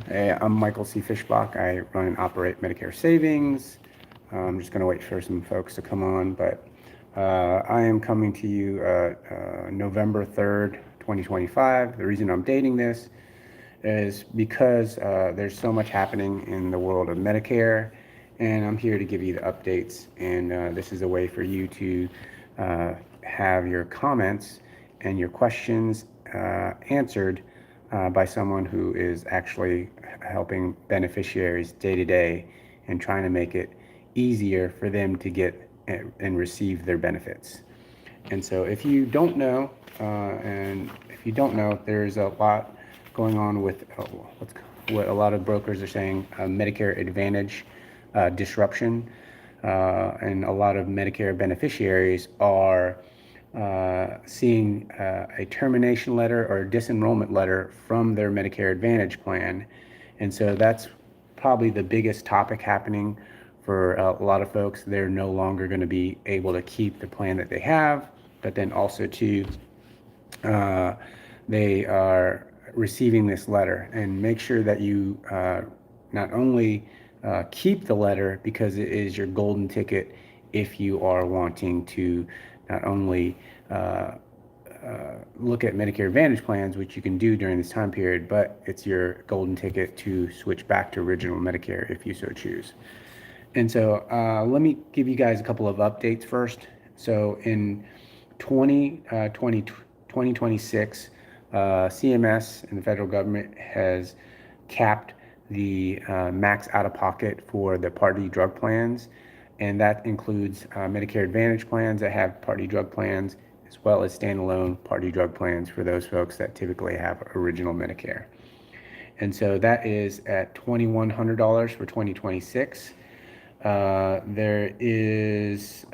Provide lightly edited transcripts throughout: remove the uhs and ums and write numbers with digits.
Hey, I'm Michael C. Fishbach. I run and operate Medicare Savings. I'm just going to wait for some folks to come on, but I am coming to you November 3rd, 2025. The reason I'm dating this is because there's so much happening in the world of Medicare, and I'm here to give you the updates. And this is a way for you to have your comments and your questions answered by someone who is actually helping beneficiaries day to day and trying to make it easier for them to get and receive their benefits. And so if you don't know, there's a lot going on with what a lot of brokers are saying, Medicare Advantage disruption. And a lot of Medicare beneficiaries are seeing a termination letter or a disenrollment letter from their Medicare Advantage plan. And so that's probably the biggest topic happening for a lot of folks. They're no longer going to be able to keep the plan that they have, but then also too, they are receiving this letter. And make sure that you not only keep the letter, because it is your golden ticket if you are wanting to not only look at Medicare Advantage plans, which you can do during this time period, but it's your golden ticket to switch back to original Medicare if you so choose. And so let me give you guys a couple of updates first. So in 2026, CMS and the federal government has capped the max out-of-pocket for the Part D drug plans, and that includes Medicare Advantage plans that have Part D drug plans, as well as standalone Part D drug plans for those folks that typically have original Medicare. And so that is at $2,100 for 2026. There is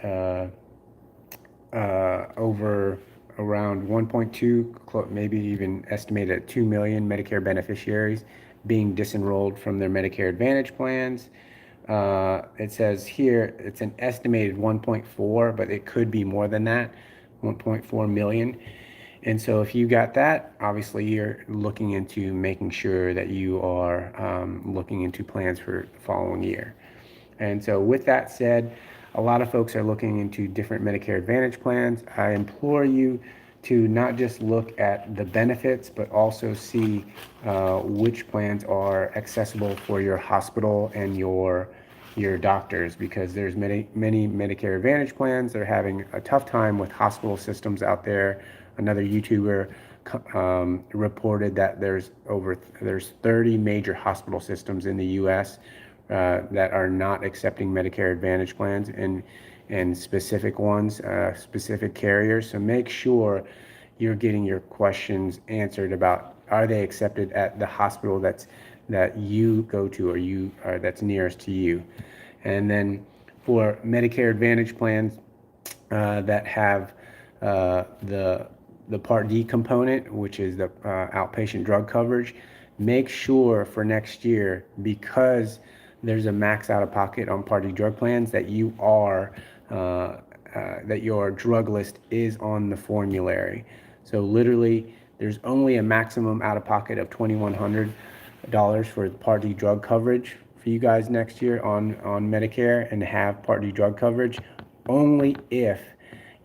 over around 1.2, maybe even estimated at 2 million Medicare beneficiaries being disenrolled from their Medicare Advantage plans. It says here it's an estimated 1.4, but it could be more than that, 1.4 million. And so if you got that, obviously you're looking into making sure that you are looking into plans for the following year. And so with that said, a lot of folks are looking into different Medicare Advantage plans. I implore you to not just look at the benefits, but also see which plans are accessible for your hospital and your doctors, because there's many Medicare Advantage plans that are having a tough time with hospital systems out there. Another YouTuber reported that there's 30 major hospital systems in the U.S. That are not accepting Medicare Advantage plans, and specific ones, specific carriers. So make sure you're getting your questions answered about, are they accepted at the hospital that you go to, or that's nearest to you. And then for Medicare Advantage plans that have the Part D component, which is the outpatient drug coverage, make sure for next year, because there's a max out of pocket on Part D drug plans, that that your drug list is on the formulary. So literally, there's only a maximum out of pocket of $2,100 for Part D drug coverage for you guys next year on Medicare, and have Part D drug coverage only if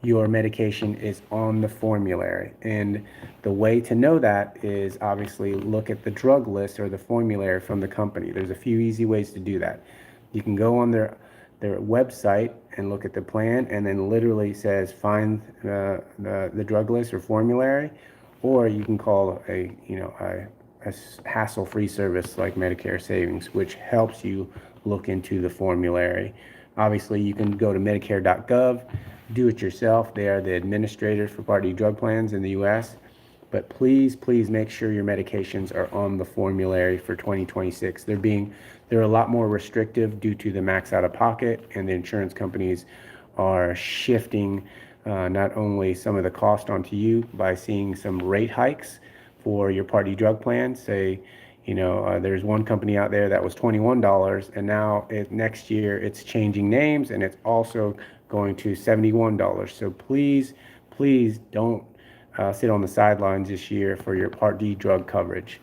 your medication is on the formulary. And the way to know that is obviously look at the drug list or the formulary from the company. There's a few easy ways to do that. You can go on their website and look at the plan, and then literally says find the drug list or formulary, or you can call a hassle-free service like Medicare Savings, which helps you look into the formulary. Obviously, you can go to Medicare.gov, do it yourself. They are the administrators for Part D drug plans in the U.S. But please make sure your medications are on the formulary for 2026. They're a lot more restrictive due to the max out of pocket, and the insurance companies are shifting not only some of the cost onto you by seeing some rate hikes for your Part D drug plan. Say, there's one company out there that was $21, and now next year it's changing names, and it's also going to $71. So please don't sit on the sidelines this year for your Part D drug coverage.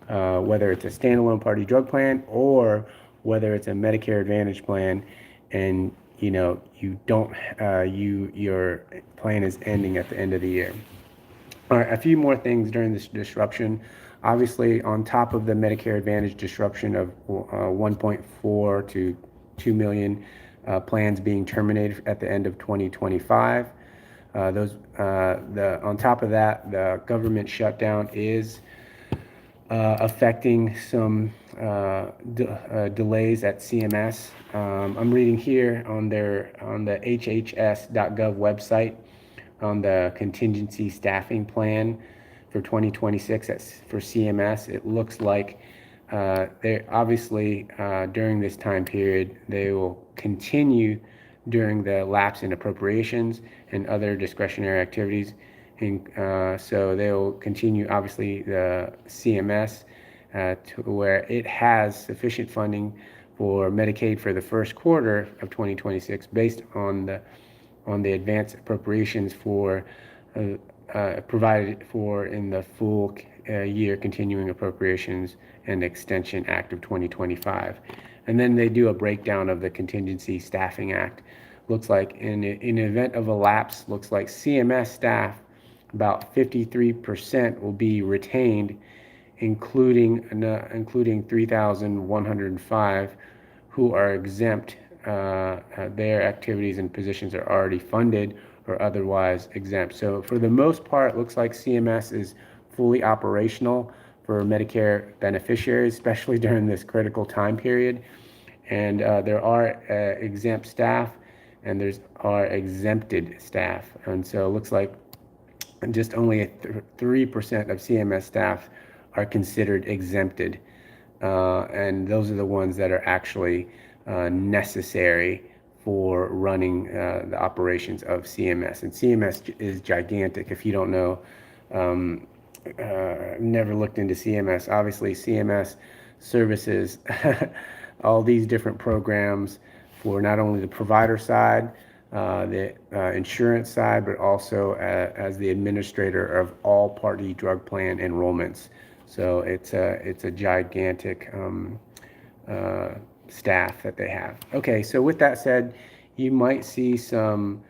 whether it's a standalone party drug plan or whether it's a Medicare Advantage plan, and you don't your plan is ending at the end of the year. All right, a few more things during this disruption. Obviously, on top of the Medicare Advantage disruption of 1.4 to 2 million plans being terminated at the end of 2025, on top of that, the government shutdown is affecting some delays at CMS. I'm reading here on the hhs.gov website on the contingency staffing plan for 2026 for CMS. It looks like they obviously during this time period they will continue during the lapse in appropriations and other discretionary activities. And so they'll continue, obviously, the CMS to where it has sufficient funding for Medicaid for the first quarter of 2026 based on the advance appropriations for provided for in the full year continuing appropriations and extension act of 2025. And then they do a breakdown of the contingency staffing act. Looks like in event of a lapse, looks like CMS staff, about 53% will be retained, including 3,105 who are exempt. Their activities and positions are already funded or otherwise exempt. So for the most part, it looks like CMS is fully operational for Medicare beneficiaries, especially during this critical time period. And there are exempt staff and are exempted staff. And so it looks like just only 3% of CMS staff are considered exempted. And those are the ones that are actually necessary for running the operations of CMS. And CMS is gigantic. If you don't know, never looked into CMS. Obviously, CMS services all these different programs for not only the provider side, the insurance side, but also as the administrator of all party drug plan enrollments. So it's a gigantic staff that they have. Okay, so with that said, you might see some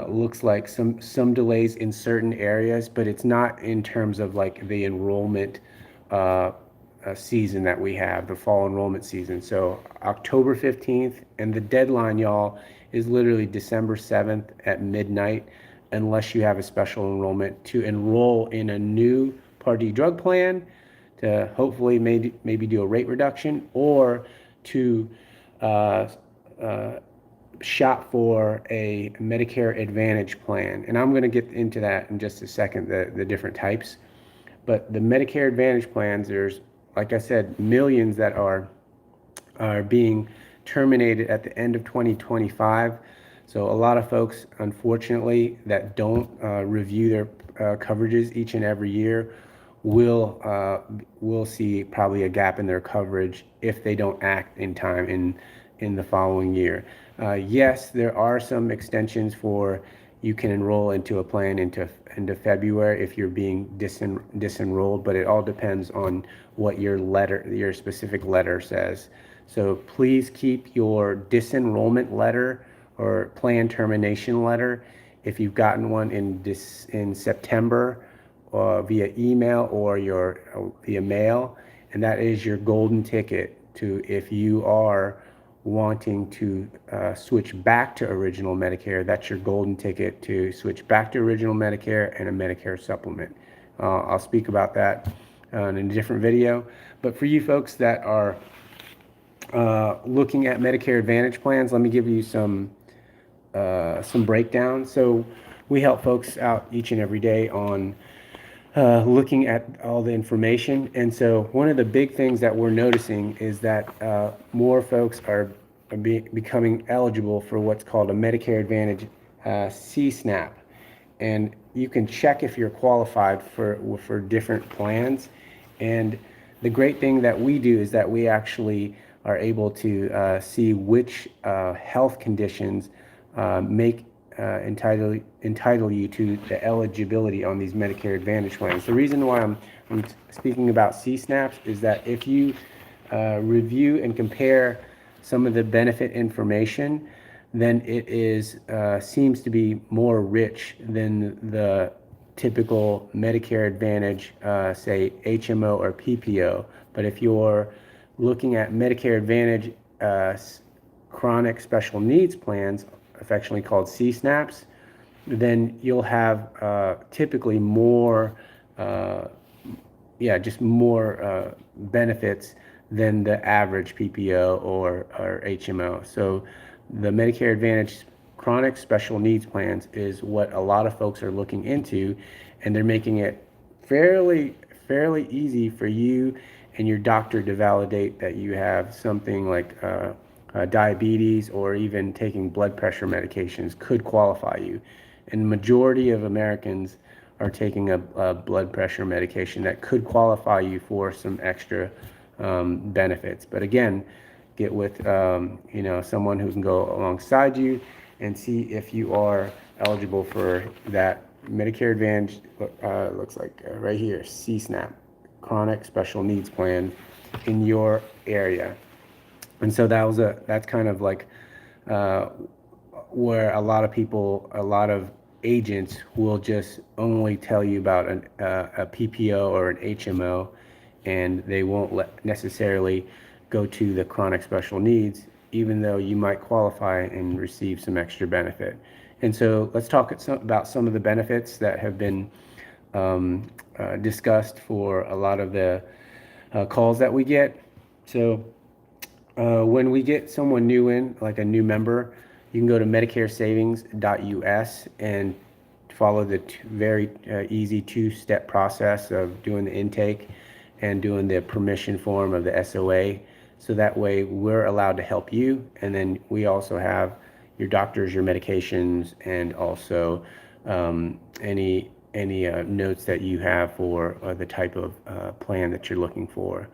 looks like some delays in certain areas, but it's not in terms of like the enrollment season that we have, the fall enrollment season. So October 15th, and the deadline, y'all, is literally December 7th at midnight, unless you have a special enrollment to enroll in a new Part D drug plan to hopefully maybe do a rate reduction, or to shop for a Medicare Advantage plan. And I'm going to get into that in just a second, the different types. But the Medicare Advantage plans, there's, like I said, millions that are being terminated at the end of 2025. So a lot of folks, unfortunately, that don't review their coverages each and every year will see probably a gap in their coverage if they don't act in time in the following year. Yes, there are some extensions for you can enroll into a plan into February if you're being disenrolled, but it all depends on what your specific letter says. So please keep your disenrollment letter or plan termination letter, if you've gotten one in September, via email or via mail, and that is your golden ticket to, if you are wanting to switch back to original Medicare, that's your golden ticket to switch back to original Medicare and a Medicare supplement. I'll speak about that in a different video. But for you folks that are looking at Medicare Advantage plans, let me give you some breakdown. So we help folks out each and every day on looking at all the information. And so one of the big things that we're noticing is that more folks are becoming eligible for what's called a Medicare Advantage C-SNAP. And you can check if you're qualified for different plans. And the great thing that we do is that we actually are able to see which health conditions make entitle you to the eligibility on these Medicare Advantage plans. The reason why I'm speaking about C-SNAPs is that if you review and compare some of the benefit information, then it is seems to be more rich than the typical Medicare Advantage, say HMO or PPO. But if you're looking at Medicare Advantage chronic special needs plans, affectionately called C-SNAPs, then you'll have typically more, just more benefits than the average PPO or HMO. So the Medicare Advantage chronic special needs plans is what a lot of folks are looking into, and they're making it fairly easy for you and your doctor to validate that you have something like diabetes, or even taking blood pressure medications could qualify you. And the majority of Americans are taking a blood pressure medication that could qualify you for some extra benefits. But again, get with someone who can go alongside you and see if you are eligible for that Medicare Advantage. Looks like right here, C-SNAP, chronic special needs plan in your area. And so that's kind of like where a lot of agents will just only tell you about a PPO or an HMO, and they won't necessarily go to the chronic special needs, even though you might qualify and receive some extra benefit. And so let's talk about some of the benefits that have been discussed for a lot of the calls that we get. So when we get someone new in, like a new member, you can go to medicaresavings.us and follow the very easy two-step process of doing the intake and doing the permission form of the SOA. So that way we're allowed to help you, and then we also have your doctors, your medications, and also any notes that you have for the type of plan that you're looking for.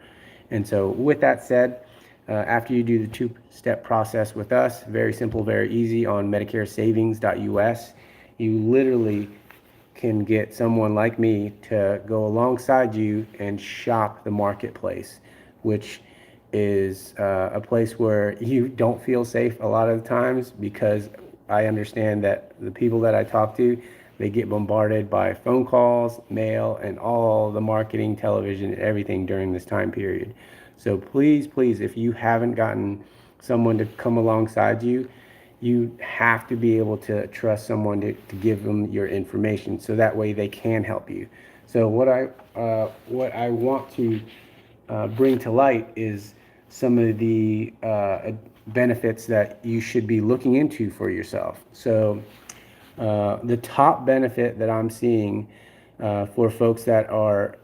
And so with that said, after you do the two-step process with us, very simple, very easy, on medicaresavings.us, you literally can get someone like me to go alongside you and shop the marketplace, which is a place where you don't feel safe a lot of the times, because I understand that the people that I talk to, they get bombarded by phone calls, mail, and all the marketing, television, everything during this time period. So please, if you haven't gotten someone to come alongside you, you have to be able to trust someone to give them your information, so that way they can help you. So what I want to bring to light is some of the benefits that you should be looking into for yourself. So the top benefit that I'm seeing for folks that are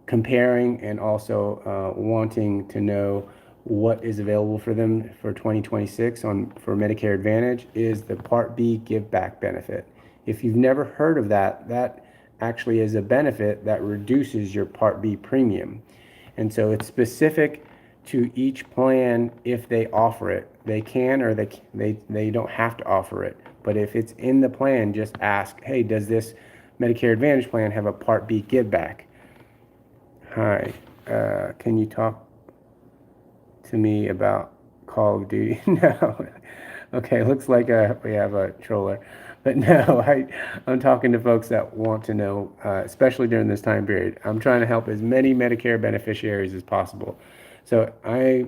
comparing and also wanting to know what is available for them for 2026 for Medicare Advantage is the Part B Give Back benefit. If you've never heard of that, that actually is a benefit that reduces your Part B premium. And so it's specific to each plan. If they offer it, they can, or they don't have to offer it. But if it's in the plan, just ask, hey, does this Medicare Advantage plan have a Part B Give Back? Hi, can you talk to me about Call of Duty? No. Okay, looks like we have a troller. But no, I'm talking to folks that want to know, especially during this time period. I'm trying to help as many Medicare beneficiaries as possible. So I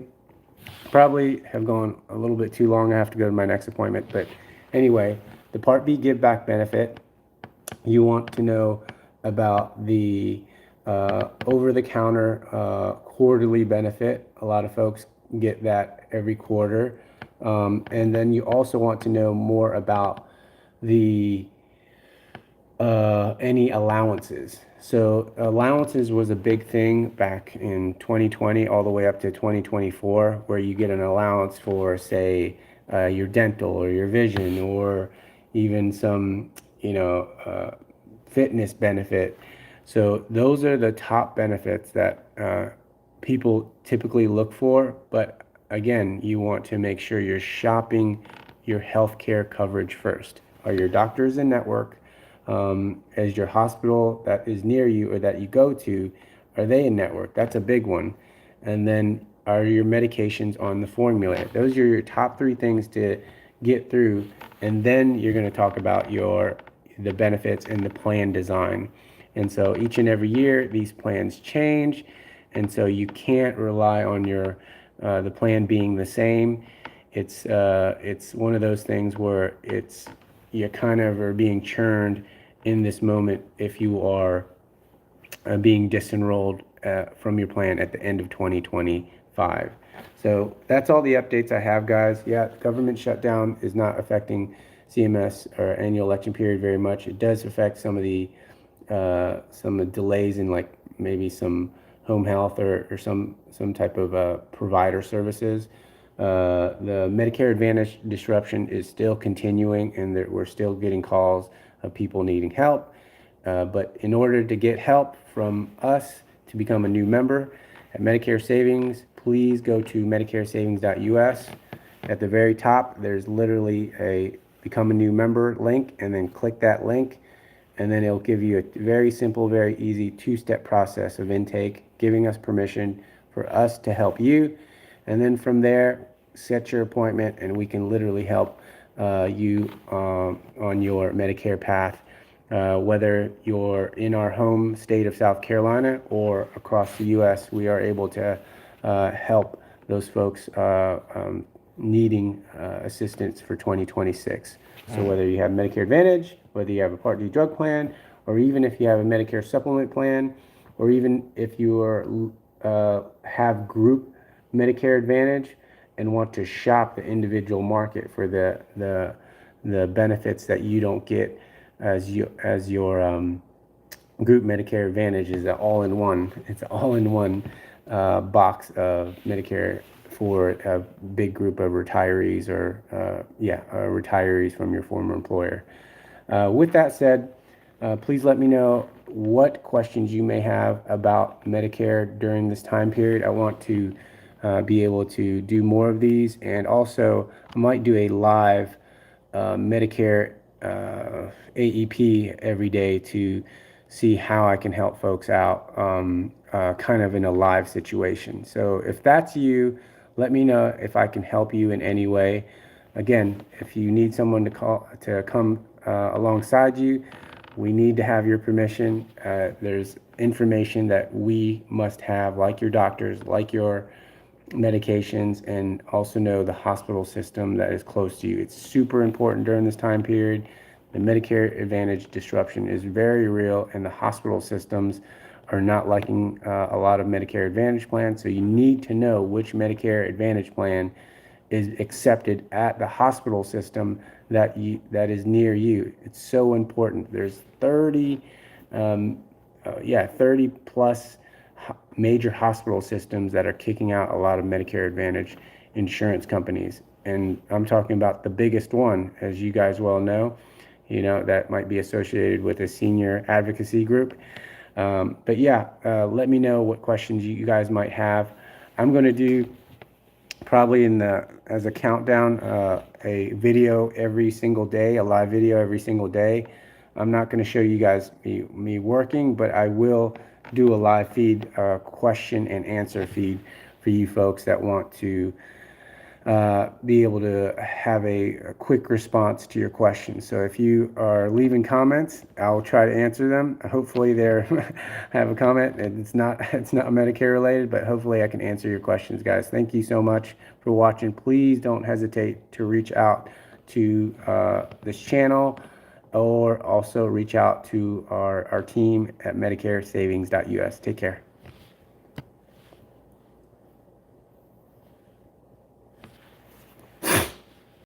probably have gone a little bit too long. I have to go to my next appointment. But anyway, the Part B Give Back benefit, you want to know about the over-the-counter quarterly benefit. A lot of folks get that every quarter. And then you also want to know more about the any allowances. So allowances was a big thing back in 2020 all the way up to 2024, where you get an allowance for, say, your dental or your vision, or even some fitness benefit. So those are the top benefits that people typically look for. But again, you want to make sure you're shopping your healthcare coverage first. Are your doctors in network? Is your hospital that is near you or that you go to, are they in network? That's a big one. And then are your medications on the formulary? Those are your top three things to get through. And then you're going to talk about the benefits and the plan design. And so each and every year, these plans change. And so you can't rely on the plan being the same. It's one of those things where you kind of are being churned in this moment if you are being disenrolled from your plan at the end of 2025. So that's all the updates I have, guys. Yeah, government shutdown is not affecting CMS or annual election period very much. It does affect some of the delays in, like, maybe some home health or some type of provider services. The Medicare Advantage disruption is still continuing, and we're still getting calls of people needing help. But in order to get help from us to become a new member at Medicare Savings, please go to medicaresavings.us. At the very top, there's literally a become a new member link, and then click that link, and then it'll give you a very simple, very easy two-step process of intake, giving us permission for us to help you. And then from there, set your appointment, and we can literally help you on your Medicare path. Whether you're in our home state of South Carolina or across the U.S., we are able to help those folks needing assistance for 2026. So whether you have Medicare Advantage, whether you have a Part D drug plan, or even if you have a Medicare supplement plan, or even if you have group Medicare Advantage and want to shop the individual market for the benefits that you don't get as your group Medicare Advantage is an all-in-one. It's an all-in-one box of Medicare for a big group of retirees or retirees from your former employer. With that said, please let me know what questions you may have about Medicare during this time period. I want to be able to do more of these, and also I might do a live Medicare AEP every day to see how I can help folks out kind of in a live situation. So if that's you, let me know if I can help you in any way. Again, if you need someone to come alongside you, we need to have your permission. There's information that we must have, like your doctors, like your medications, and also know the hospital system that is close to you. It's super important during this time period. The Medicare Advantage disruption is very real, and the hospital systems are not liking a lot of Medicare Advantage plans. So you need to know which Medicare Advantage plan is accepted at the hospital system that is near you. It's so important. There's 30 plus major hospital systems that are kicking out a lot of Medicare Advantage insurance companies. And I'm talking about the biggest one, as you guys well know, that might be associated with a senior advocacy group. But let me know what questions you guys might have. I'm going to do probably as a countdown, a video every single day, a live video every single day. I'm not going to show you guys me working, but I will do a live feed, question and answer feed for you folks that want to be able to have a quick response to your questions. So if you are leaving comments, I'll try to answer them. Hopefully they have a comment, and it's not Medicare related, but hopefully I can answer your questions, guys. Thank you so much for watching. Please don't hesitate to reach out to this channel, or also reach out to our team at medicaresavings.us. Take care.